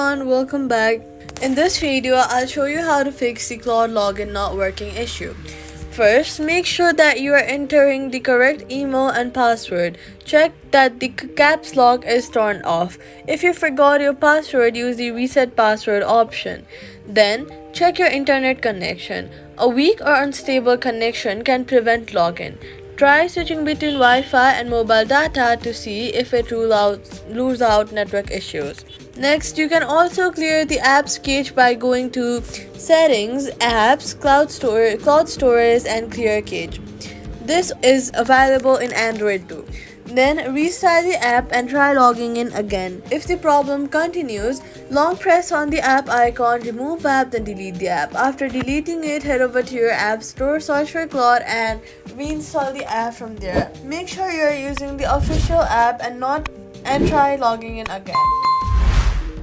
everyone, welcome back. In this video, I'll show you how to fix the Claude login not working issue. First, make sure that you are entering the correct email and password. Check that the caps lock is turned off. If you forgot your password, use the reset password option. Then, check your internet connection. A weak or unstable connection can prevent login. Try switching between Wi-Fi and mobile data to see if it rules out network issues. Next, you can also clear the apps cache by going to Settings, Apps, Cloud Storage, and Clear Cache. This is available in Android too. Then restart the app and try logging in again. If the problem continues, long press on the app icon, remove app, then delete the app. After deleting it, head over to your app store, search for Claude, and reinstall the app from there. Make sure you are using the official app and try logging in again.